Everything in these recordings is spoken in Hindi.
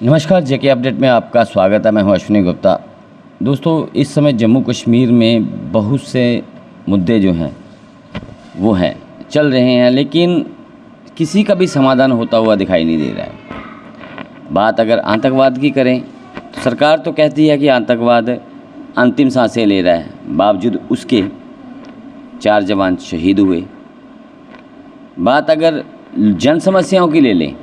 नमस्कार, जेके अपडेट में आपका स्वागत है। मैं हूं अश्विनी गुप्ता। दोस्तों, इस समय जम्मू कश्मीर में बहुत से मुद्दे जो हैं वो हैं चल रहे हैं, लेकिन किसी का भी समाधान होता हुआ दिखाई नहीं दे रहा है। बात अगर आतंकवाद की करें तो सरकार तो कहती है कि आतंकवाद अंतिम सांसें ले रहा है, बावजूद उसके 4 जवान शहीद हुए। बात अगर जन समस्याओं की ले लें,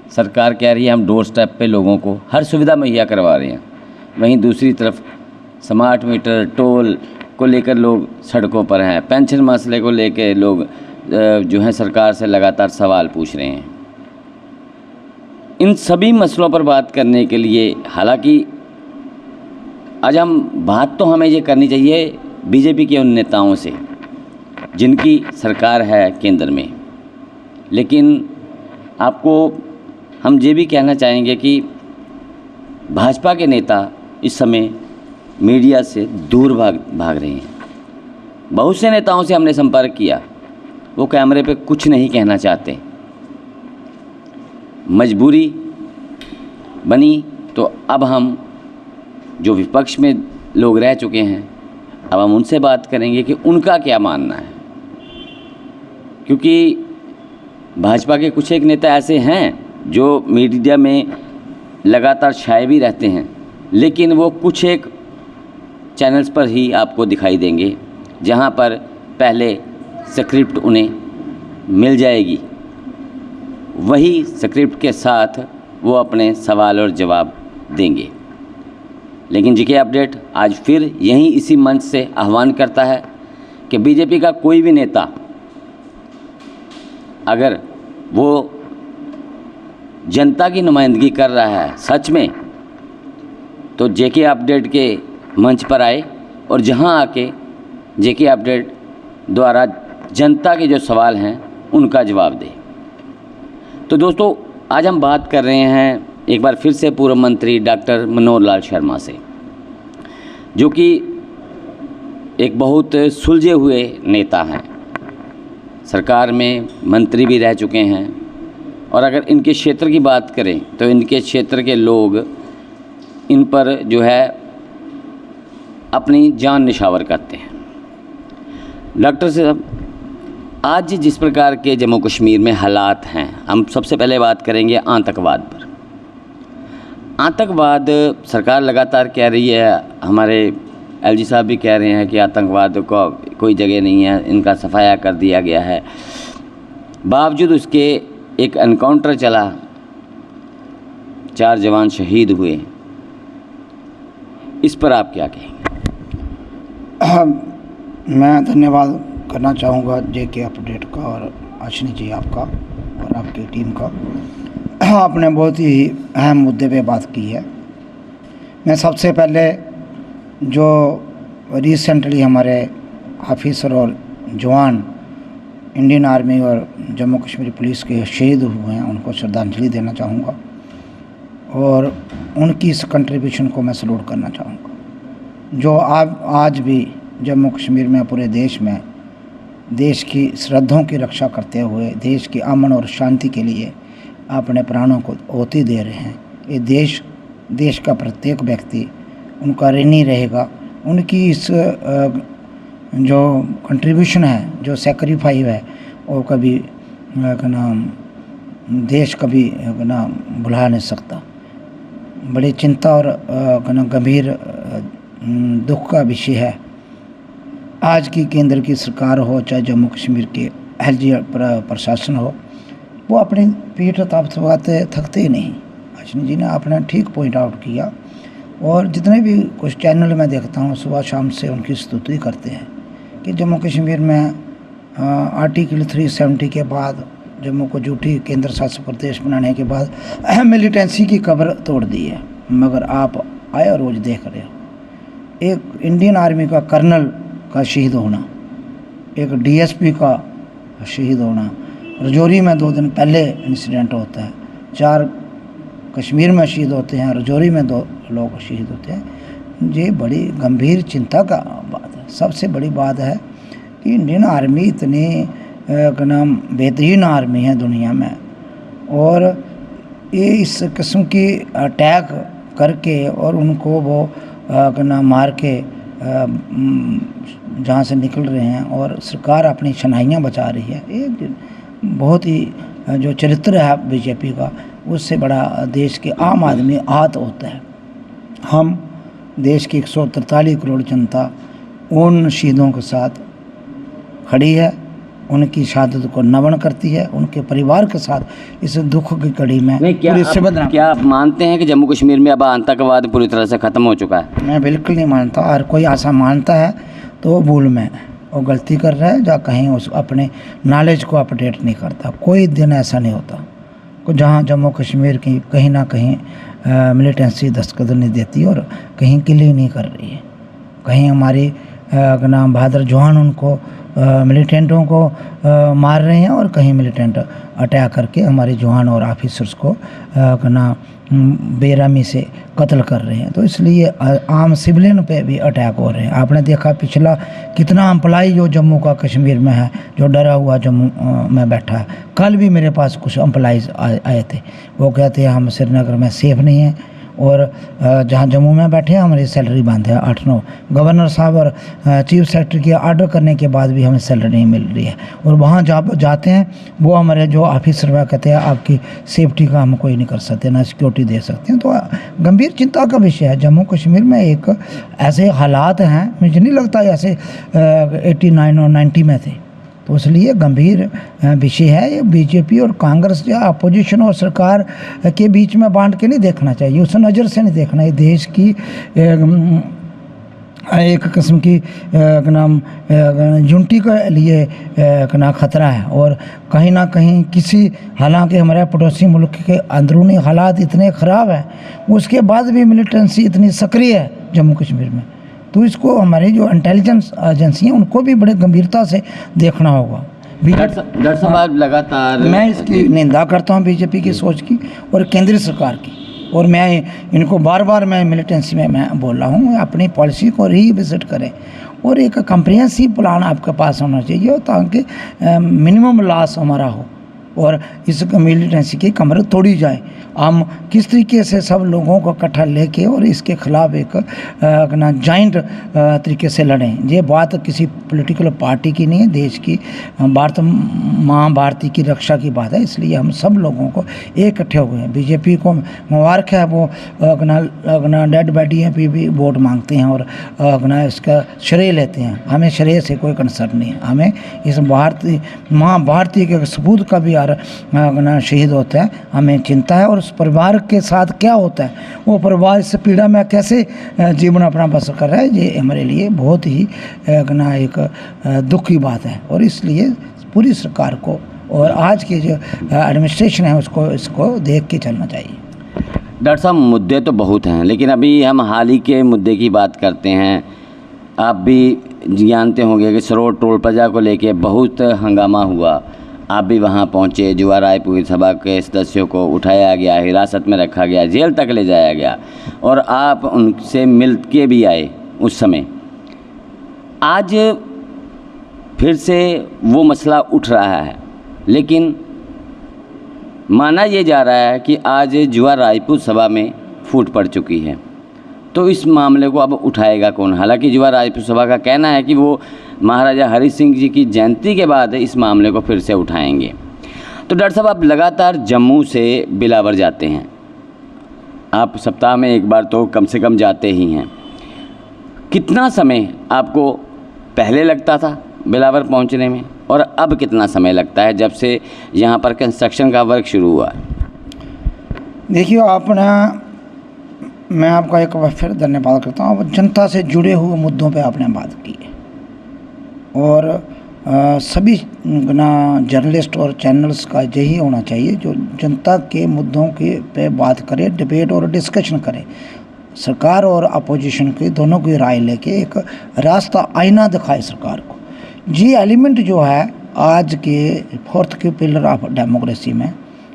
सरकार कह रही है हम डोर स्टेप पे लोगों को हर सुविधा मुहैया करवा रहे हैं। वहीं दूसरी तरफ स्मार्ट मीटर, टोल को लेकर लोग सड़कों पर हैं। पेंशन मसले को लेकर लोग जो है सरकार से लगातार सवाल पूछ रहे हैं। इन सभी मसलों पर बात करने के लिए, हालांकि आज बात तो हमें ये करनी चाहिए बीजेपी के उन नेताओं से जिनकी सरकार है केंद्र में, लेकिन आपको हम ये भी कहना चाहेंगे कि भाजपा के नेता इस समय मीडिया से दूर भाग रहे हैं। बहुत से नेताओं से हमने संपर्क किया, वो कैमरे पे कुछ नहीं कहना चाहते। मजबूरी बनी तो अब हम जो विपक्ष में लोग रह चुके हैं, अब हम उनसे बात करेंगे कि उनका क्या मानना है। क्योंकि भाजपा के कुछ एक नेता ऐसे हैं जो मीडिया में लगातार छाए भी रहते हैं, लेकिन वो कुछ एक चैनल्स पर ही आपको दिखाई देंगे जहां पर पहले स्क्रिप्ट उन्हें मिल जाएगी, वही स्क्रिप्ट के साथ वो अपने सवाल और जवाब देंगे। लेकिन जीके अपडेट आज फिर यहीं इसी मंच से आह्वान करता है कि बीजेपी का कोई भी नेता अगर वो जनता की नुमाइंदगी कर रहा है सच में, तो जेके अपडेट के मंच पर आए और जहां आके जेके अपडेट द्वारा जनता के जो सवाल हैं उनका जवाब दे। तो दोस्तों, आज हम बात कर रहे हैं एक बार फिर से पूर्व मंत्री डॉक्टर मनोहर लाल शर्मा से, जो कि एक बहुत सुलझे हुए नेता हैं, सरकार में मंत्री भी रह चुके हैं। और अगर इनके क्षेत्र की बात करें तो इनके क्षेत्र के लोग इन पर जो है अपनी जान निछावर करते हैं। डॉक्टर साहब, आज जिस प्रकार के जम्मू कश्मीर में हालात हैं, हम सबसे पहले बात करेंगे आतंकवाद पर। आतंकवाद सरकार लगातार कह रही है, हमारे एलजी साहब भी कह रहे हैं कि आतंकवाद को कोई जगह नहीं है, इनका सफाया कर दिया गया है। बावजूद उसके एक एनकाउंटर चला, 4 जवान शहीद हुए। इस पर आप क्या कहेंगे? मैं धन्यवाद करना चाहूँगा जेके अपडेट का और अश्विनी जी आपका और आपकी टीम का। आपने बहुत ही अहम मुद्दे पे बात की है। मैं सबसे पहले जो रिसेंटली हमारे ऑफिसर और जवान इंडियन आर्मी और जम्मू कश्मीर पुलिस के शहीद हुए हैं, उनको श्रद्धांजलि देना चाहूँगा और उनकी इस कंट्रीब्यूशन को मैं सलूट करना चाहूँगा, जो आज भी जम्मू कश्मीर में, पूरे देश में, देश की सरहदों की रक्षा करते हुए, देश की अमन और शांति के लिए अपने प्राणों को आहुति दे रहे हैं। ये देश का प्रत्येक व्यक्ति उनका ऋणी रहेगा। उनकी इस जो कंट्रीब्यूशन है, जो सेक्रीफाइस है, वो कभी देश कभी भुला नहीं सकता। बड़ी चिंता और गंभीर दुख का विषय है। आज की केंद्र की सरकार हो, चाहे जम्मू कश्मीर के एलजी प्रशासन हो, वो अपनी पीठ थपथपाते थकते ही नहीं। अश्विनी जी ने आपने ठीक पॉइंट आउट किया, और जितने भी कुछ चैनल मैं देखता हूँ सुबह शाम से उनकी स्तुति करते हैं कि जम्मू कश्मीर में आर्टिकल 370 के बाद, जम्मू को झूठी केंद्र शासित प्रदेश बनाने के बाद मिलिटेंसी की कब्र तोड़ दी है। मगर आप आए रोज़ देख रहे हो, एक इंडियन आर्मी का कर्नल का शहीद होना, एक डीएसपी का शहीद होना, रजौरी में 2 दिन पहले इंसिडेंट होता है, 4 कश्मीर में शहीद होते हैं, रजौरी में 2 लोग शहीद होते हैं। ये बड़ी गंभीर चिंता का बात है। सबसे बड़ी बात है कि इंडियन आर्मी इतनी बेहतरीन आर्मी है दुनिया में, और ये इस किस्म की अटैक करके और उनको वो ना मार के जहाँ से निकल रहे हैं और सरकार अपनी शनाइयाँ बचा रही है, ये बहुत ही जो चरित्र है बीजेपी का, उससे बड़ा देश के आम आदमी आहत होता है। हम देश की 143 करोड़ जनता उन शहीदों के साथ खड़ी है, उनकी शहादत को नमन करती है, उनके परिवार के साथ इस दुख की कड़ी में क्या आप मानते हैं कि जम्मू कश्मीर में अब आतंकवाद पूरी तरह से ख़त्म हो चुका है? मैं बिल्कुल नहीं मानता, और कोई ऐसा मानता है तो वो भूल में वो गलती कर रहा है, या कहीं उस अपने नॉलेज को अपडेट नहीं करता। कोई दिन ऐसा नहीं होता जहाँ जम्मू कश्मीर की कहीं ना कहीं मिलिटेंसी दस्तखत नहीं देती और कहीं किली नहीं कर रही है। कहीं हमारी नाम बहादुर जवान उनको मिलिटेंटों को मार रहे हैं और कहीं मिलिटेंट अटैक करके हमारे जवान और ऑफिसर्स को ना बेरहमी से कत्ल कर रहे हैं। तो इसलिए आम सिविलियन पे भी अटैक हो रहे हैं। आपने देखा पिछला कितना एम्प्लॉय जो जम्मू का कश्मीर में है, जो डरा हुआ जम्मू में बैठा है। कल भी मेरे पास कुछ एम्प्लॉयज़ आए थे, वो कहते हैं हम श्रीनगर में सेफ़ नहीं हैं और जहाँ जम्मू में बैठे हैं हमारी सैलरी बंद है 8-9। गवर्नर साहब और चीफ सेक्रेटरी के ऑर्डर करने के बाद भी हमें सैलरी नहीं मिल रही है, और वहाँ जहाँ जाते हैं वो हमारे जो ऑफिसर वह कहते हैं आपकी सेफ्टी का हम कोई नहीं कर सकते, ना सिक्योरिटी दे सकते हैं। तो गंभीर चिंता का विषय है। जम्मू कश्मीर में एक ऐसे हालात हैं, मुझे नहीं लगता ऐसे 89 और 90 में थे। तो इसलिए गंभीर विषय है ये। बीजेपी और कांग्रेस या अपोजिशन और सरकार के बीच में बांट के नहीं देखना चाहिए, उस नज़र से नहीं देखना। ये देश की एक किस्म की नाम यूनिटी के लिए ना खतरा है, और कहीं ना कहीं किसी, हालांकि हमारे पड़ोसी मुल्क के अंदरूनी हालात इतने ख़राब हैं, उसके बाद भी मिलिटेंसी इतनी सक्रिय है जम्मू कश्मीर में। तो इसको हमारी जो इंटेलिजेंस एजेंसी हैं उनको भी बड़े गंभीरता से देखना होगा। डॉक्टर साहब लगातार मैं इसकी निंदा करता हूं बीजेपी की सोच की और केंद्रीय सरकार की, और मैं इनको बार बार मैं मिलिटेंसी में मैं बोल रहा हूँ अपनी पॉलिसी को रीविजिट करें और एक कम्प्रिहेंसिव प्लान आपके पास होना चाहिए ताकि मिनिमम लॉस हमारा हो और इस मिलिटेंसी की कमर तोड़ी जाए। हम किस तरीके से सब लोगों को इकट्ठा लेके और इसके ख़िलाफ़ एक ना जॉइंट तरीके से लड़ें। ये बात किसी पॉलिटिकल पार्टी की नहीं है, देश की भारत माँ भारती की रक्षा की बात है। इसलिए हम सब लोगों को इकट्ठे हो गए हैं। बीजेपी को मुबारक है, वो अपना डेड बॉडी पे भी वोट मांगते हैं और अपना इसका श्रेय लेते हैं। हमें श्रेय से कोई कंसर्न नहीं है, हमें इस भारतीय माँ भारती के सबूत का भी शहीद होता है, हमें चिंता है। और उस परिवार के साथ क्या होता है, वो परिवार इस पीड़ा में कैसे जीवन अपना बसर कर रहा है, ये हमारे लिए बहुत ही एक दुख की बात है। और इसलिए पूरी सरकार को और आज की जो एडमिनिस्ट्रेशन है उसको इसको देख के चलना चाहिए। डॉक्टर साहब, मुद्दे तो बहुत हैं, लेकिन अभी हम हाल ही के मुद्दे की बात करते हैं। आप भी जानते होंगे कि सरोड टोल प्लाजा को लेके बहुत हंगामा हुआ, आप भी वहाँ पहुँचे। युवा रायपुर सभा के सदस्यों को उठाया गया, हिरासत में रखा गया, जेल तक ले जाया गया और आप उनसे मिल के भी आए उस समय। आज फिर से वो मसला उठ रहा है, लेकिन माना ये जा रहा है कि आज युवा रायपुर सभा में फूट पड़ चुकी है। तो इस मामले को अब उठाएगा कौन? हालांकि युवा रायपुर सभा का कहना है कि वो महाराजा हरि सिंह जी की जयंती के बाद इस मामले को फिर से उठाएंगे। तो डॉक्टर साहब, आप लगातार जम्मू से बिलावर जाते हैं, आप सप्ताह में एक बार तो कम से कम जाते ही हैं। कितना समय आपको पहले लगता था बिलावर पहुंचने में और अब कितना समय लगता है जब से यहाँ पर कंस्ट्रक्शन का वर्क शुरू हुआ? देखिए, मैं आपका एक बार फिर धन्यवाद करता हूँ। जनता से जुड़े हुए मुद्दों पे आपने बात की है और सभी जर्नलिस्ट और चैनल्स का यही होना चाहिए जो जनता के मुद्दों के पे बात करे, डिबेट और डिस्कशन करे। सरकार और अपोजिशन के दोनों की राय लेके एक रास्ता आईना दिखाए सरकार को। जी एलिमेंट जो है आज के फोर्थ के पिलर ऑफ डेमोक्रेसी में,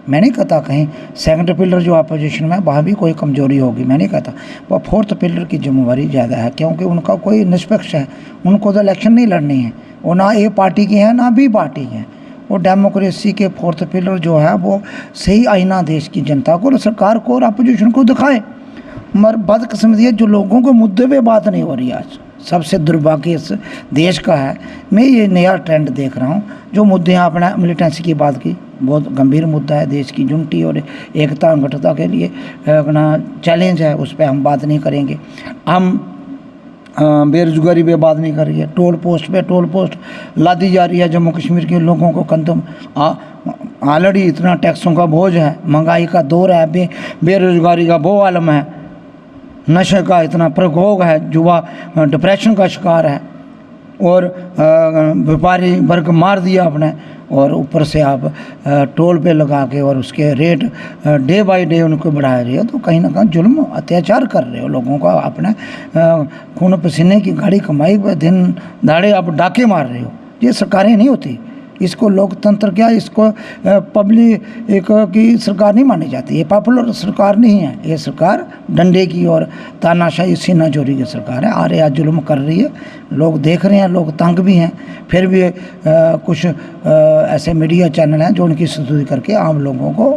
मैं नहीं कहता कहीं सेकंड पिलर जो अपोजिशन में वहाँ भी कोई कमजोरी होगी, मैं नहीं कहता। वह फोर्थ पिलर की जिम्मेवारी ज़्यादा है क्योंकि उनका कोई निष्पक्ष है, उनको तो इलेक्शन नहीं लड़नी है, वो ना ए पार्टी के हैं ना बी पार्टी के हैं। और डेमोक्रेसी के फोर्थ पिलर जो है वो सही आईना देश की जनता को और सरकार को और अपोजिशन को दिखाए। मगर बदकिस्मती है जो लोगों को मुद्दे पे बात नहीं हो रही आज, सबसे दुर्भाग्य इस देश का है। मैं ये नया ट्रेंड देख रहा हूँ जो मुद्दे आपने मिलिटेंसी की बात की, बहुत गंभीर मुद्दा है, देश की यूनिटी और एकता अखंडता के लिए अपना चैलेंज है, उस पर हम बात नहीं करेंगे। हम बेरोजगारी पे बात नहीं कर रही है, टोल पोस्ट पे टोल पोस्ट लादी जा रही है जम्मू कश्मीर के लोगों को कंदम। ऑलरेडी इतना टैक्सों का बोझ है, महंगाई का दौर है, बेरोजगारी का वो आलम है, नशे का इतना प्रकोप है, युवा डिप्रेशन का शिकार है और व्यापारी वर्ग मार दिया आपने। और ऊपर से आप टोल पे लगा के और उसके रेट डे बाय डे उनको बढ़ा रहे हो, तो कहीं ना कहीं जुल्म अत्याचार कर रहे हो लोगों का, अपने खून पसीने की गाड़ी कमाई पर दिन दाड़े आप डाके मार रहे हो। ये सरकारें नहीं होती, इसको लोकतंत्र क्या, इसको पब्लिक की सरकार नहीं मानी जाती, ये पॉपुलर सरकार नहीं है, ये सरकार डंडे की और तानाशाही सीनाजोरी की सरकार है। आरे आज जुल्म कर रही है, लोग देख रहे हैं, लोग तंग भी हैं, फिर भी कुछ ऐसे मीडिया चैनल हैं जो उनकी स्तुति करके आम लोगों को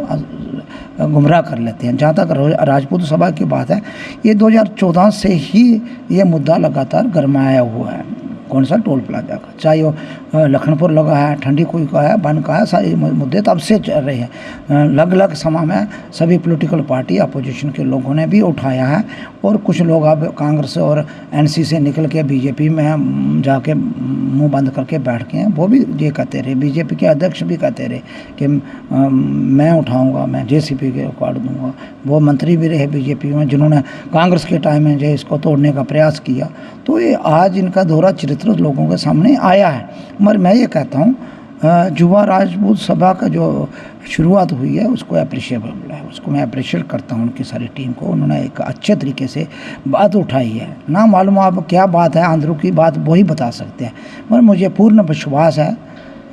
गुमराह कर लेते हैं। जहाँ तक राजपूत सभा की बात है, ये 2014 से ही ये मुद्दा लगातार गरमाया हुआ है। कौन सा टोल प्लाजा का, चाहे वो लखनपुर लगा है, ठंडी कुई का है, बन का है, सारे मुद्दे तब से चल रहे हैं। अलग अलग समय में सभी पॉलिटिकल पार्टी अपोजिशन के लोगों ने भी उठाया है और कुछ लोग अब कांग्रेस और एनसी से निकल के बीजेपी में जाके मुंह बंद करके बैठ गए हैं। वो भी ये कहते रहे, बीजेपी के अध्यक्ष भी कहते रहे कि मैं उठाऊँगा, मैं JCP के रिकॉर्ड दूँगा। वो मंत्री भी रहे बीजेपी में जिन्होंने कांग्रेस के टाइम में जो इसको तोड़ने का प्रयास किया। तो ये आज इनका दोहरा चरित्र लोगों के सामने आया है। मगर मैं ये कहता हूँ युवा राजपूत सभा का जो शुरुआत हुई है उसको अप्रिशिएबल है, उसको मैं अप्रिशिएट करता हूँ उनकी सारी टीम को। उन्होंने एक अच्छे तरीके से बात उठाई है, ना मालूम आप क्या बात है, आंध्रों की बात वही बता सकते हैं। मगर मुझे पूर्ण विश्वास है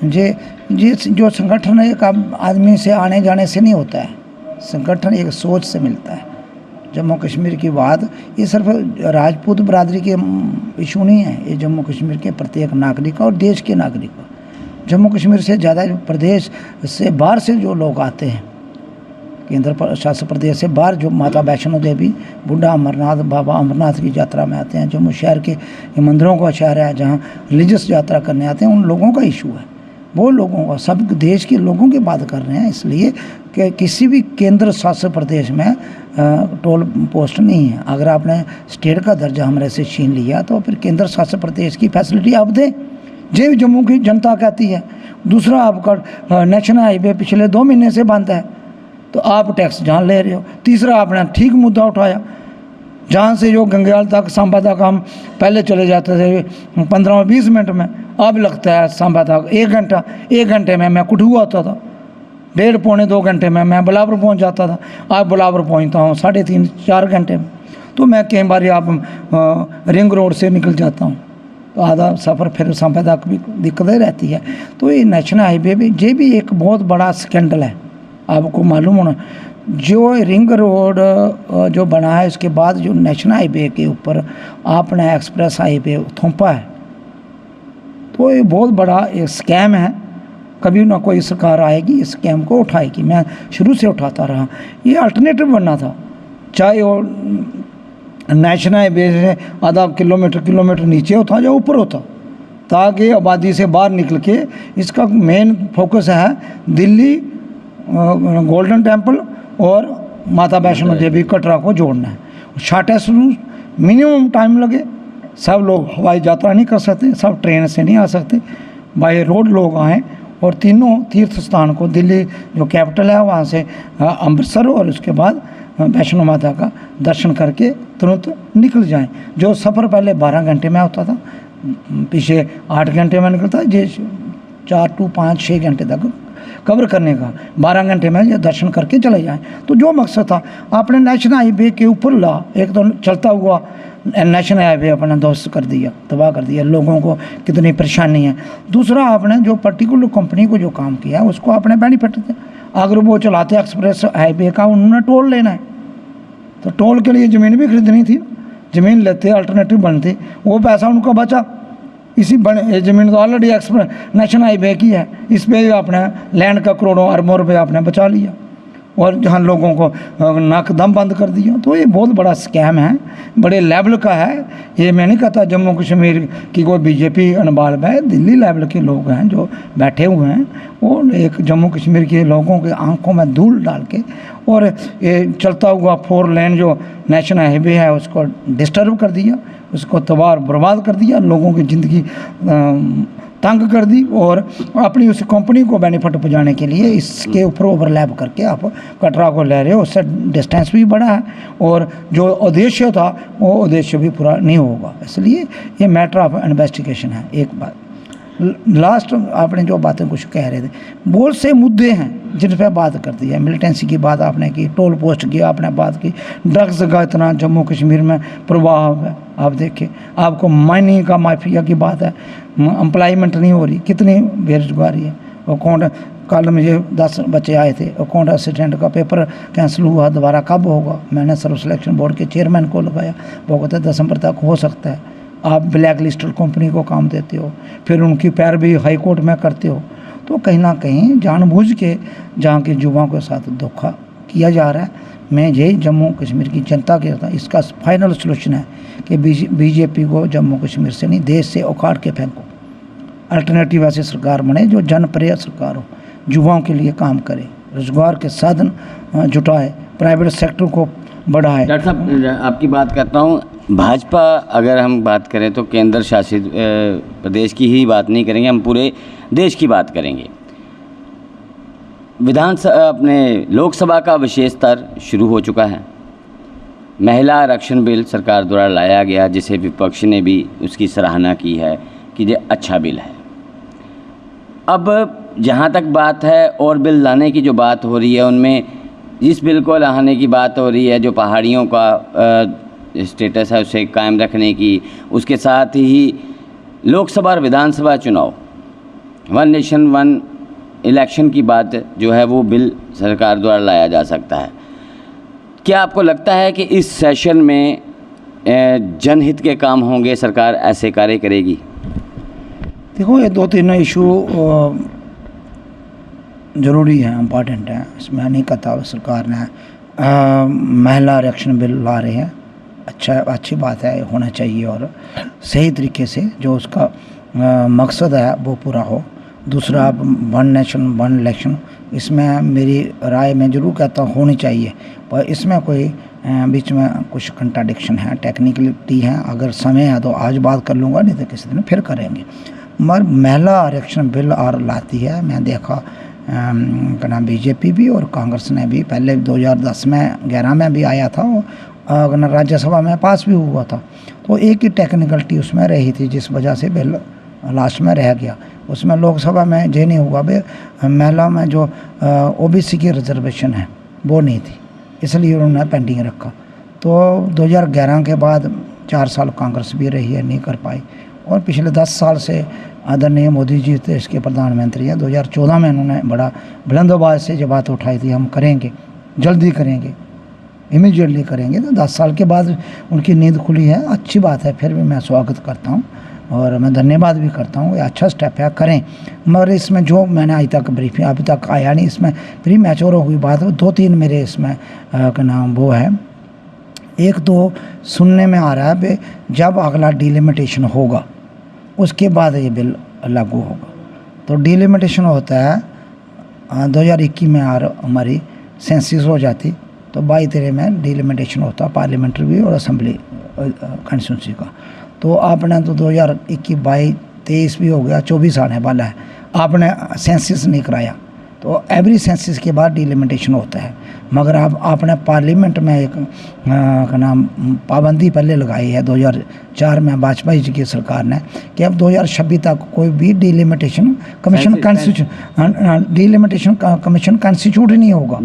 जे जो संगठन एक आदमी से आने जाने से नहीं होता है, संगठन एक सोच से मिलता है। जम्मू कश्मीर की बात ये सिर्फ राजपूत बरादरी के इशू नहीं है, ये जम्मू कश्मीर के प्रत्येक नागरिक का और देश के नागरिक का। जम्मू कश्मीर से ज़्यादा प्रदेश से बाहर से जो लोग आते हैं, केंद्र शासित प्रदेश से बाहर, जो माता वैष्णो देवी, बूढ़ा अमरनाथ, बाबा अमरनाथ की यात्रा में आते हैं, जम्मू शहर के मंदिरों का शहर है जहाँ रिलीजियस यात्रा करने आते हैं, उन लोगों का इशू है। वो लोगों का, सब देश के लोगों की बात कर रहे हैं, इसलिए कि किसी भी केंद्र शासित प्रदेश में टोल पोस्ट नहीं है। अगर आपने स्टेट का दर्जा हमारे से छीन लिया तो फिर केंद्र शासित प्रदेश की फैसिलिटी आप दें, जो जम्मू की जनता कहती है। दूसरा, आपका नेशनल हाईवे पिछले 2 महीने से बंद है तो आप टैक्स जहाँ ले रहे हो। तीसरा, आपने ठीक मुद्दा उठाया, जहाँ से जो गंगेयाल तक, सांबा तक हम पहले चले जाते थे 15-20 मिनट में, अब लगता है सांबा तक 1 घंटा। 1 घंटे में मैं कुठुआ होता था, 1.5-2 घंटे में मैं बिलावर पहुंच जाता था। आज बिलावर पहुंचता हूं 3.5-4 घंटे में। तो मैं कई बार आप रिंग रोड से निकल जाता हूं तो आधा सफ़र फिर सांबा तक भी दिक्कतें रहती है। तो ये नेशनल हाईवे भी ये भी एक बहुत बड़ा स्कैंडल है, आपको मालूम होना। जो रिंग रोड जो बना है इसके बाद जो नेशनल हाईवे के ऊपर आपने एक्सप्रेस हाईवे थोपा है, तो ये बहुत बड़ा एक स्कैम है। कभी ना कोई सरकार आएगी इस स्कैम को उठाएगी। मैं शुरू से उठाता रहा, ये अल्टरनेटिव बनना था, चाहे वो नेशनल हाईवे से आधा किलोमीटर नीचे होता या ऊपर होता, ताकि आबादी से बाहर निकल के इसका मेन फोकस है दिल्ली गोल्डन टेम्पल और माता वैष्णो देवी कटरा को जोड़ना है। शॉर्टेस्ट रूट, मिनिमम टाइम लगे। सब लोग हवाई यात्रा नहीं कर सकते, सब ट्रेन से नहीं आ सकते, बाय रोड लोग आएँ और तीनों तीर्थ स्थान को, दिल्ली जो कैपिटल है वहाँ से अमृतसर और उसके बाद वैष्णो माता का दर्शन करके तुरंत निकल जाएं। जो सफ़र पहले 12 घंटे में होता था, पीछे 8 घंटे में निकलता है, ये 4-5-6 घंटे तक कवर करने का, 12 घंटे में ये दर्शन करके चले जाएं। तो जो मकसद था आपने नेशनल हाईवे के ऊपर ला, एक तो चलता हुआ नेशनल हाईवे अपना ध्वस्त कर दिया, तबाह कर दिया, लोगों को कितनी परेशानी है। दूसरा, आपने जो पर्टिकुलर कंपनी को जो काम किया उसको आपने बेनिफिट दिया। अगर वो चलाते एक्सप्रेस हाईवे का, उन्होंने टोल लेना है तो टोल के लिए ज़मीन भी खरीदनी थी, ज़मीन लेते, अल्टरनेटिव बनती, वो पैसा उनका बचा, इसी ये ज़मीन तो ऑलरेडी एक्सप्रेस नेशनल हाईवे की है, इस पे भी आपने लैंड का करोड़ों अरबों रुपये आपने बचा लिया और जहाँ लोगों को नाक दम बंद कर दिया। तो ये बहुत बड़ा स्कैम है, बड़े लेवल का है। ये मैं नहीं कहता जम्मू कश्मीर की कोई बीजेपी इन्वॉल्व है, दिल्ली लेवल के लोग हैं जो बैठे हुए हैं, वो एक जम्मू कश्मीर के लोगों के आंखों में धूल डाल के और ये चलता हुआ 4 लेन जो नेशनल हाईवे है उसको डिस्टर्ब कर दिया, उसको तबाह बर्बाद कर दिया, लोगों की ज़िंदगी तंग कर दी और अपनी उस कंपनी को बेनिफिट पहुंचाने के लिए इसके ऊपर ओवरलैप करके आप कटरा को ले रहे हो। उससे डिस्टेंस भी बड़ा है और जो उद्देश्य था वो उद्देश्य भी पूरा नहीं होगा। इसलिए ये मैटर ऑफ इन्वेस्टिगेशन है। एक बात लास्ट, आपने जो बातें कुछ कह रहे थे, बहुत से मुद्दे हैं जिन पर बात करती है। मिलिटेंसी की बात आपने की, टोल पोस्ट की आपने बात की, ड्रग्स का इतना जम्मू कश्मीर में प्रभाव है, आप देखिए। आपको माइनिंग का माफिया की बात है, एम्प्लॉयमेंट नहीं हो रही, कितनी बेरोजगारी है। और कौन कल मुझे 10 बच्चे आए थे, अकाउंट असिस्टेंट का पेपर कैंसिल हुआ, दोबारा कब होगा? मैंने सर्व सिलेक्शन बोर्ड के चेयरमैन को लगाया, वो कहते हैं दिसंबर तक हो सकता है। आप ब्लैक लिस्टेड कंपनी को काम देते हो, फिर उनकी पैरवी हाई कोर्ट में करते हो, तो कहीं ना कहीं जानबूझ के जहाँ के युवाओं के साथ धोखा किया जा रहा है। मैं यही जम्मू कश्मीर की जनता के साथ इसका फाइनल सोल्यूशन है कि बीजेपी को जम्मू कश्मीर से नहीं, देश से उखाड़ के फेंको। अल्टरनेटिव ऐसी सरकार बने जो जनप्रिय सरकार हो, युवाओं के लिए काम करे, रोजगार के साधन जुटाए, प्राइवेट सेक्टर को बढ़ाए। डॉक्टर साहब आपकी बात करता हूँ, भाजपा अगर हम बात करें तो केंद्र शासित प्रदेश की ही बात नहीं करेंगे, हम पूरे देश की बात करेंगे। विधानसभा अपने लोकसभा का विशेष सत्र शुरू हो चुका है। महिला आरक्षण बिल सरकार द्वारा लाया गया, जिसे विपक्ष ने भी उसकी सराहना की है कि ये अच्छा बिल है। अब जहाँ तक बात है और बिल लाने की जो बात हो रही है, उनमें जिस बिल को लाने की बात हो रही है, जो पहाड़ियों का स्टेटस है उसे कायम रखने की, उसके साथ ही लोकसभा और विधानसभा चुनाव, 1 नेशन 1 इलेक्शन की बात जो है वो बिल सरकार द्वारा लाया जा सकता है। क्या आपको लगता है कि इस सेशन में जनहित के काम होंगे, सरकार ऐसे कार्य करेगी? देखो, ये 2-3 इशू ज़रूरी है, इम्पॉर्टेंट है। इसमें नहीं कहता सरकार ने महिला आरक्षण बिल ला रहे हैं, अच्छी बात है, होना चाहिए और सही तरीके से जो उसका मकसद है वो पूरा हो। दूसरा, 1 नेशन 1 इलेक्शन, इसमें मेरी राय में ज़रूर कहता हूँ होनी चाहिए, पर इसमें कोई बीच में कुछ कंट्राडिक्शन है, टेक्निकलिटी है। अगर समय है तो आज बात कर लूँगा, नहीं तो किसी दिन फिर करेंगे। मगर महिला आरक्षण बिल और लाती है, मैं देखा कहना बीजेपी भी और कांग्रेस ने भी, पहले 2010 में 11 में भी आया था, राज्यसभा में पास भी हुआ था। तो एक ही टेक्निकलिटी उसमें रही थी जिस वजह से बिल लास्ट में रह गया। उसमें लोकसभा में ये नहीं हुआ भाई, महिला में जो ओबीसी की रिजर्वेशन है वो नहीं थी, इसलिए उन्होंने पेंडिंग रखा। तो 2011 के बाद 4 साल कांग्रेस भी रही है, नहीं कर पाई। और पिछले 10 साल से आदरणीय मोदी जी थे इसके प्रधानमंत्री हैं। 2014 में उन्होंने बड़ा बुलंद आवाज़ से जो बात उठाई थी, हम करेंगे, जल्दी करेंगे, इमीडिएटली करेंगे। तो 10 साल के बाद उनकी नींद खुली है, अच्छी बात है। फिर भी मैं स्वागत करता हूँ और मैं धन्यवाद भी करता हूँ, ये अच्छा स्टेप है, करें। मगर इसमें जो मैंने आज तक ब्रीफिंग अभी तक आया नहीं, इसमें प्री मैच्योर हुई बात, 2-3 मेरे इसमें का नाम वो है। एक तो सुनने में आ रहा है कि जब अगला डिलिमिटेशन होगा उसके बाद ये बिल लागू होगा। तो डिलिमिटेशन होता है 2021 में हमारी सेंसिस हो जाती, तो 22-23 में डिलिमिटेशन होता है पार्लियामेंट्री भी और असेंबली कॉन्स्टिट्यूंसी का। तो आपने तो 2021, 22, 23 भी हो गया, 24 आने वाला है, आपने सेंसिस नहीं कराया, तो एवरी सेंसिस के बाद डिलिमिटेशन होता है। मगर अब आपने पार्लियामेंट में एक का नाम पाबंदी पहले लगाई है 2004 में वाजपेयी जी की सरकार ने, कि अब 2026 तक कोई भी डिलिमिटेशन कमीशन कॉन्स्टिट्यूट नहीं होगा।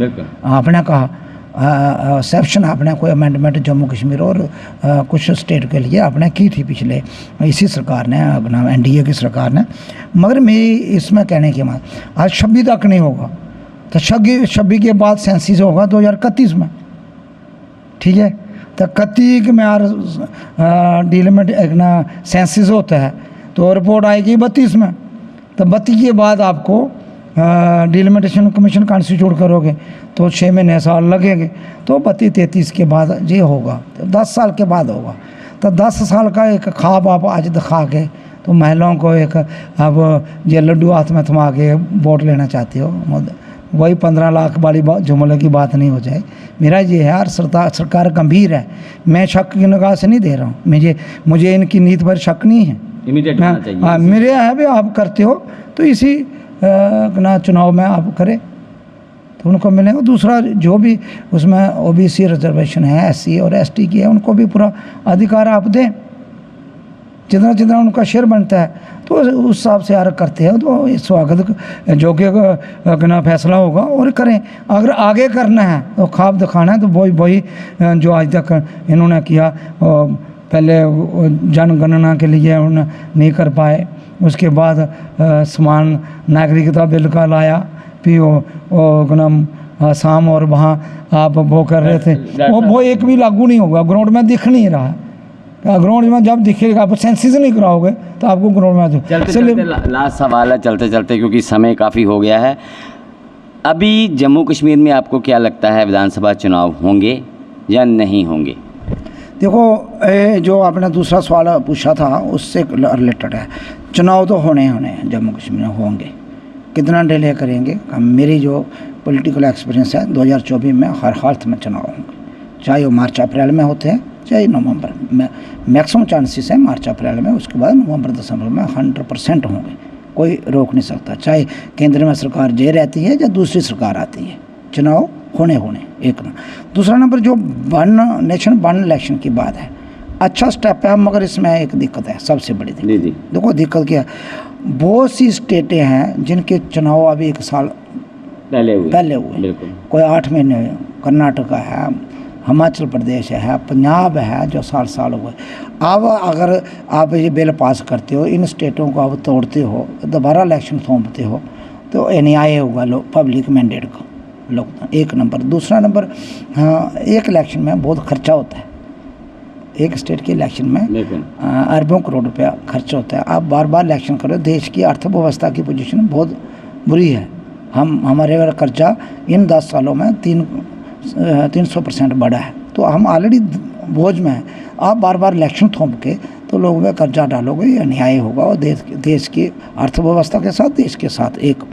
आपने कहा एक्सेप्शन आपने कोई अमेंडमेंट जम्मू कश्मीर और कुछ स्टेट के लिए आपने की थी पिछले इसी सरकार ने, अपना एनडीए की सरकार ने। मगर मेरी इसमें कहने की बात, आज 26 तक नहीं होगा, तो 26 के बाद सेंसिस होगा 2031 में, ठीक है। तो 31 में यार डिलिमिट एक ना सेंसिस होता है, तो रिपोर्ट आएगी 32 में, तो 32 के बाद आपको डिलिमिटेशन कमीशन कॉन्स्टिट्यूट करोगे तो 6 महीने साल लगेंगे, तो 32-33 के बाद ये होगा, तो 10 साल के बाद होगा। तो 10 साल का एक ख्वाब आप आज दिखा के तो महिलाओं को एक अब ये लड्डू हाथ में थमा के वोट लेना चाहते हो, वही 15 लाख वाली जुमले की बात नहीं हो जाए। मेरा ये है यार, सरकार गंभीर है, मैं शक की निगाह से नहीं दे रहा हूँ, मुझे इनकी नीति पर शक नहीं है, इमीडिएट होना चाहिए। हाँ, मेरे है भी आप करते हो तो इसी ना चुनाव में आप करें तो उनको मिलेगा। दूसरा जो भी उसमें ओबीसी रिजर्वेशन है, एससी और एसटी की है, उनको भी पूरा अधिकार आप दें, जितना जितना उनका शेयर बनता है तो उस हिसाब से यार करते हैं, तो इस स्वागत जो कि ना फैसला होगा और करें। अगर आगे करना है तो ख्वाब दिखाना है तो वही जो आज तक इन्होंने किया, पहले जनगणना के लिए उन्होंने नहीं कर पाए, उसके बाद समान नागरिकता बिल का लाया, फिर वो आसाम और वहाँ आप वो कर रहे थे, वो एक भी लागू नहीं होगा, ग्राउंड में दिख नहीं रहा है। ग्राउंड में जब दिखेगा, आप सेंसिस नहीं कराओगे तो आपको ग्राउंड में चलते लास्ट सवाल है, चलते चलते क्योंकि समय काफ़ी हो गया है। अभी जम्मू कश्मीर में आपको क्या लगता है, विधानसभा चुनाव होंगे या नहीं होंगे? देखो, जो आपने दूसरा सवाल पूछा था उससे रिलेटेड है, चुनाव तो होने हैं जम्मू कश्मीर में, होंगे, कितना डिले करेंगे। मेरी जो पॉलिटिकल एक्सपीरियंस है 2024 में हर हालत में चुनाव होंगे, चाहे वो मार्च अप्रैल में होते हैं चाहे नवंबर में, मैक्सिमम चांसेस है मार्च अप्रैल में, उसके बाद नवंबर दिसंबर में 100% होंगे, कोई रोक नहीं सकता, चाहे केंद्र में सरकार जे रहती है या दूसरी सरकार आती है, चुनाव होने एक ना। दूसरा नंबर जो वन नेशन वन इलेक्शन की बात है, अच्छा स्टेप है, मगर इसमें एक दिक्कत है, सबसे बड़ी दिक्कत। देखो दिक्कत क्या है, बहुत सी स्टेटें हैं जिनके चुनाव अभी 1 साल पहले हुए, कोई 8 महीने हुए, कर्नाटका है, हिमाचल प्रदेश है, पंजाब है, जो साल हुए। अब अगर आप ये बिल पास करते हो, इन स्टेटों को आप तोड़ते हो, दोबारा इलेक्शन सौंपते हो तो अन्याय होगा पब्लिक मैंडेट का, लोग। एक नंबर। दूसरा नंबर, हाँ, एक इलेक्शन में बहुत खर्चा होता है, एक स्टेट के इलेक्शन में अरबों करोड़ रुपया खर्चा होता है। आप बार बार इलेक्शन करो, देश की अर्थव्यवस्था की पोजीशन बहुत बुरी है। हमारे खर्चा इन 10 सालों में 300% बढ़ा है, तो हम ऑलरेडी बोझ में हैं। आप बार बार इलेक्शन थोप के तो लोगों में कर्जा डालोगे, ये अन्याय होगा, और देश की अर्थव्यवस्था के साथ, देश के साथ। एक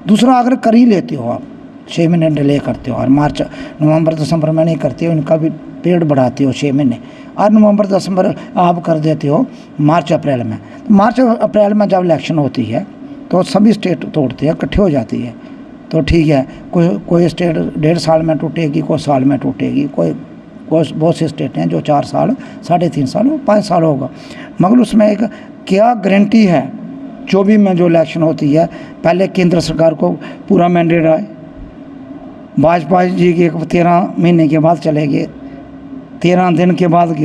दूसरा, अगर कर ही लेते हो आप, 6 महीने डिले करते हो और मार्च नवंबर दिसंबर में नहीं करते हो, इनका भी पीरियड बढ़ाते हो 6 महीने, और नवंबर दिसंबर आप कर देते हो मार्च अप्रैल में। मार्च अप्रैल में जब इलेक्शन होती है तो सभी स्टेट तोड़ते हैं, इकट्ठे हो जाती है, तो ठीक है, कोई स्टेट 1.5 साल में टूटेगी, कोई साल में टूटेगी, कोई बहुत से स्टेट हैं जो 4 साल, 3.5 साल, 5 साल होगा। मगर उसमें एक क्या गारंटी है 24 में जो इलेक्शन होती है, पहले केंद्र सरकार को पूरा मैंडेट आए, वाजपेयी जी के 13 महीने के बाद चले गए, 13 दिन के बाद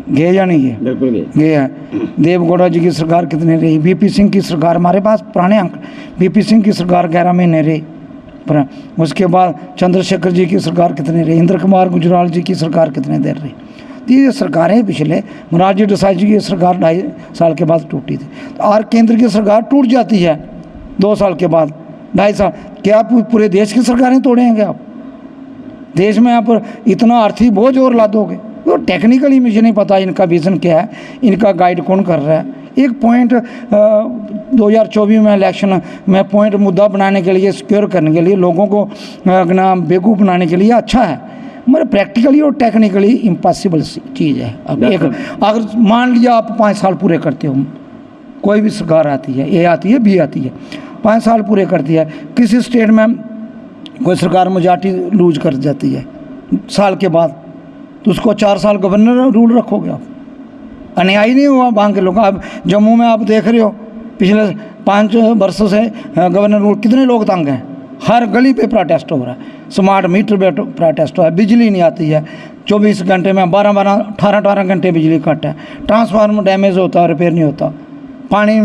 गए या नहीं गए? बिल्कुल गए हैं। देवगौड़ा जी की सरकार कितने रही, बीपी सिंह की सरकार, हमारे पास पुराने अंक, बीपी सिंह की सरकार 11 महीने रही, उसके बाद चंद्रशेखर जी की सरकार कितने रही, इंद्र कुमार गुजराल जी की सरकार कितने देर रही। ये सरकारें पिछले, मोरारजी देसाई जी की सरकार 2.5 साल के बाद टूटी थी, और केंद्र की सरकार टूट जाती है 2 साल के बाद, 2.5 साल, क्या आप पूरे देश की सरकारें तोड़ेंगे? आप देश में आप इतना आर्थिक बोझ और ला दोगे? तो टेक्निकली मुझे नहीं पता इनका विज़न क्या है, इनका गाइड कौन कर रहा है। एक पॉइंट 2024 में इलेक्शन में पॉइंट मुद्दा बनाने के लिए, सिक्योर करने के लिए, लोगों को ना बेवकूफ़ बनाने के लिए अच्छा है, मगर प्रैक्टिकली और टेक्निकली इम्पॉसिबल चीज़ है। अब एक अगर मान लिया आप 5 साल पूरे करते हो, कोई भी सरकार आती है, ए आती है, बी आती है, 5 साल पूरे करती है, किसी स्टेट में कोई सरकार मेजॉरिटी लूज कर जाती है साल के बाद, तो उसको 4 साल गवर्नर रूल रखोगे आप? अन्याय नहीं हुआ बांग के लोग? आप जम्मू में आप देख रहे हो पिछले 5 वर्षों से गवर्नर रूल, कितने लोग तंग हैं, हर गली पे प्रोटेस्ट हो रहा है, स्मार्ट मीटर पे प्रोटेस्ट हो रहा है, बिजली नहीं आती है, 24 घंटे में 18 घंटे बिजली कट है, ट्रांसफार्मर डैमेज होता है, रिपेयर नहीं होता, पानी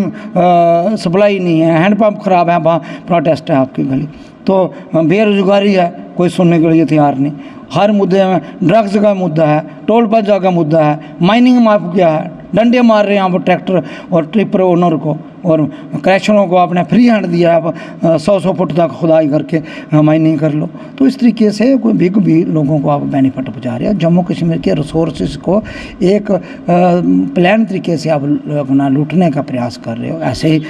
सप्लाई नहीं है, हैंडपम्प ख़राब है, वहाँ प्रोटेस्ट है आपकी गली। तो बेरोजगारी है, कोई सुनने के लिए तैयार नहीं। हर मुद्दे में ड्रग्स का मुद्दा है, टोल प्लाजा का मुद्दा है, माइनिंग माफिया है, डंडे मार रहे हैं आप ट्रैक्टर और ट्रिपर ओनर को, और क्रैशरों को आपने फ्री हैंड दिया, आप 100 फुट तक खुदाई करके माइनिंग कर लो। तो इस तरीके से कोई बिग भी लोगों को आप बेनिफिट पहुँचा रहे हैं। जम्मू कश्मीर के रिसोर्सेज को एक प्लान तरीके से आप अपना लूटने का प्रयास कर रहे हो। ऐसे ही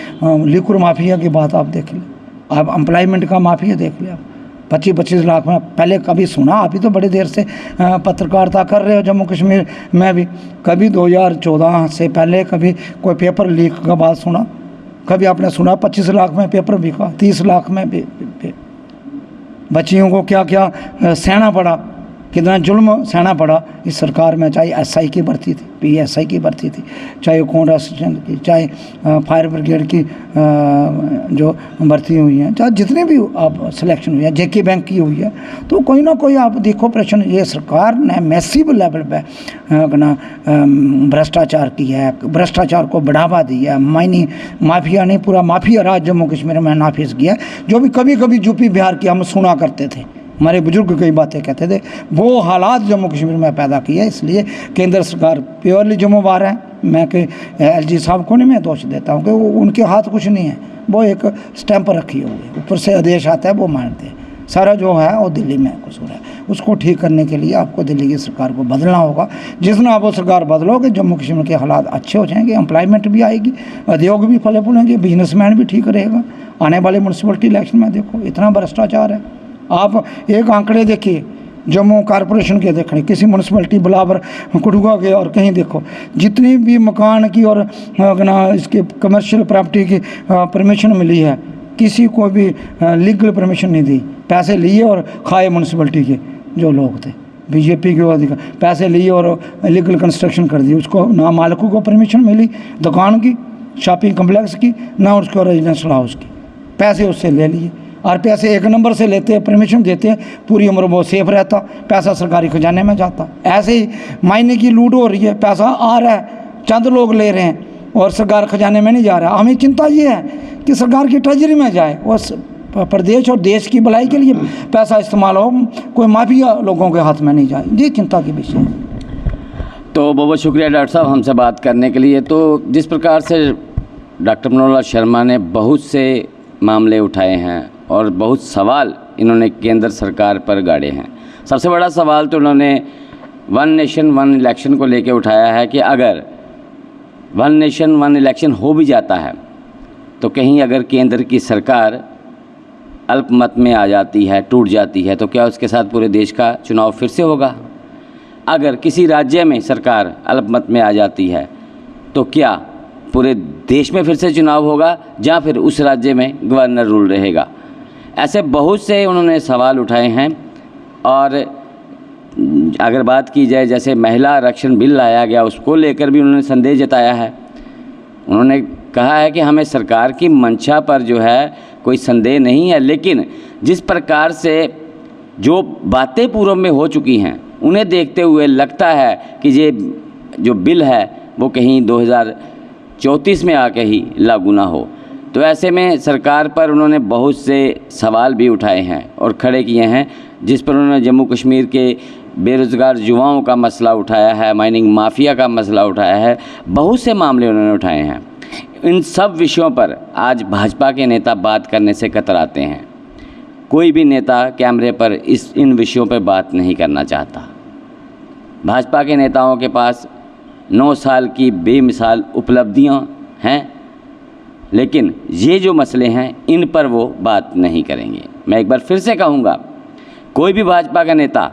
लिक्विड माफिया की बात आप देख लें, आप एम्प्लॉयमेंट का माफिया देख लें, आप 25-25 लाख में पहले कभी सुना? आप ही तो बड़ी देर से पत्रकारिता कर रहे हो जम्मू कश्मीर में भी। कभी 2014 से पहले कभी कोई पेपर लीक का बात सुना? कभी आपने सुना 25 लाख में पेपर बिका, 30 लाख में बच्चियों को क्या क्या सहना पड़ा, कितना जुल्म सहना पड़ा इस सरकार में। चाहे एसआई की भर्ती थी, पीएसआई की भर्ती थी, चाहे कौन असिस्टेंट की, चाहे फायर ब्रिगेड की जो भर्ती हुई है, चाहे जितने भी आप सिलेक्शन हुई है, जेके बैंक की हुई है। तो कोई ना कोई आप देखो प्रश्न, ये सरकार ने मैसिव लेवल पे अपना भ्रष्टाचार किया है, भ्रष्टाचार को बढ़ावा दिया है। माइनिंग माफिया नहीं, पूरा माफिया राज जम्मू कश्मीर में नाफिज किया, जो भी कभी कभी यूपी बिहार की हम सुना करते थे, हमारे बुजुर्ग कई बातें कहते थे, वो हालात जम्मू कश्मीर में पैदा किया। इसलिए केंद्र सरकार प्योरली जिम्मेवार है। मैं कि एलजी साहब को नहीं मैं दोष देता हूँ कि वो उनके हाथ कुछ नहीं है, वो एक स्टैंप रखी हुई है, ऊपर से आदेश आता है वो मानते हैं। सारा जो है वो दिल्ली में कसूर है। उसको ठीक करने के लिए आपको दिल्ली की सरकार को बदलना होगा। जिस दिन आप वो सरकार बदलोगे जम्मू कश्मीर के हालात अच्छे हो जाएंगे, एम्प्लॉयमेंट भी आएगी, उद्योग भी फले फूलेंगे, बिजनेसमैन भी ठीक रहेगा। आने वाले म्यूनसिपलिटी इलेक्शन में देखो इतना भ्रष्टाचार है। आप एक आंकड़े देखिए जम्मू कॉरपोरेशन के, देखने किसी म्यूनसिपलिटी बिलावर कठुआ के और कहीं देखो, जितनी भी मकान की और इसके कमर्शियल प्रॉपर्टी की परमिशन मिली है, किसी को भी लीगल परमिशन नहीं दी। पैसे लिए और खाए म्यूनसिपलिटी के जो लोग थे, बीजेपी के अधिकार, पैसे लिए और लीगल कंस्ट्रक्शन कर दी। उसको ना मालिकों को परमिशन मिली दुकान की, शॉपिंग कम्प्लेक्स की, ना उसको रेजिडेंशियल हाउस की, पैसे उससे ले लिए। और पैसे एक नंबर से लेते हैं, परमिशन देते हैं, पूरी उम्र वो सेफ रहता, पैसा सरकारी खजाने में जाता। ऐसे ही मायने की लूट हो रही है, पैसा आ रहा है, चंद लोग ले रहे हैं और सरकार खजाने में नहीं जा रहा। हमें चिंता ये है कि सरकार की ट्रेजरी में जाए और प्रदेश और देश की भलाई के लिए पैसा इस्तेमाल हो, कोई माफिया लोगों के हाथ में नहीं जाए। ये चिंता की विषय है। तो बहुत बहुत शुक्रिया डॉक्टर साहब हमसे बात करने के लिए। तो जिस प्रकार से डॉक्टर मनोहर लाल शर्मा ने बहुत से मामले उठाए हैं और बहुत सवाल इन्होंने केंद्र सरकार पर गाड़े हैं। सबसे बड़ा सवाल तो उन्होंने वन नेशन वन इलेक्शन को लेकर उठाया है कि अगर वन नेशन वन इलेक्शन हो भी जाता है तो कहीं अगर केंद्र की सरकार अल्पमत में आ जाती है, टूट जाती है, तो क्या उसके साथ पूरे देश का चुनाव फिर से होगा? अगर किसी राज्य में सरकार अल्पमत में आ जाती है तो क्या पूरे देश में फिर से चुनाव होगा, या फिर उस राज्य में गवर्नर रूल रहेगा? ऐसे बहुत से उन्होंने सवाल उठाए हैं। और अगर बात की जाए जैसे महिला आरक्षण बिल लाया गया, उसको लेकर भी उन्होंने संदेह जताया है। उन्होंने कहा है कि हमें सरकार की मंशा पर जो है कोई संदेह नहीं है, लेकिन जिस प्रकार से जो बातें पूर्व में हो चुकी हैं उन्हें देखते हुए लगता है कि ये जो बिल है वो कहीं 2034 में आके ही लागू ना हो। तो ऐसे में सरकार पर उन्होंने बहुत से सवाल भी उठाए हैं और खड़े किए हैं, जिस पर उन्होंने जम्मू कश्मीर के बेरोज़गार युवाओं का मसला उठाया है, माइनिंग माफिया का मसला उठाया है, बहुत से मामले उन्होंने उठाए हैं। इन सब विषयों पर आज भाजपा के नेता बात करने से कतराते हैं। कोई भी नेता कैमरे पर इन विषयों पर बात नहीं करना चाहता। भाजपा के नेताओं के पास 9 साल की बेमिसाल उपलब्धियां हैं, लेकिन ये जो मसले हैं इन पर वो बात नहीं करेंगे। मैं एक बार फिर से कहूँगा, कोई भी भाजपा का नेता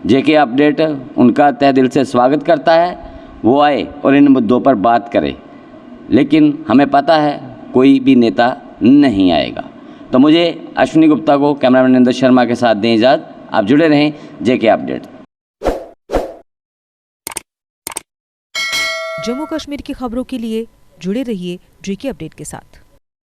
जेके अपडेट उनका तहे दिल से स्वागत करता है, वो आए और इन मुद्दों पर बात करे, लेकिन हमें पता है कोई भी नेता नहीं आएगा। तो मुझे अश्विनी गुप्ता को कैमरामैन नरेंद्र शर्मा के साथ दें इजाज़त। आप जुड़े रहें जेके अपडेट। जम्मू कश्मीर की खबरों के लिए जुड़े रहिए जेके अपडेट के साथ।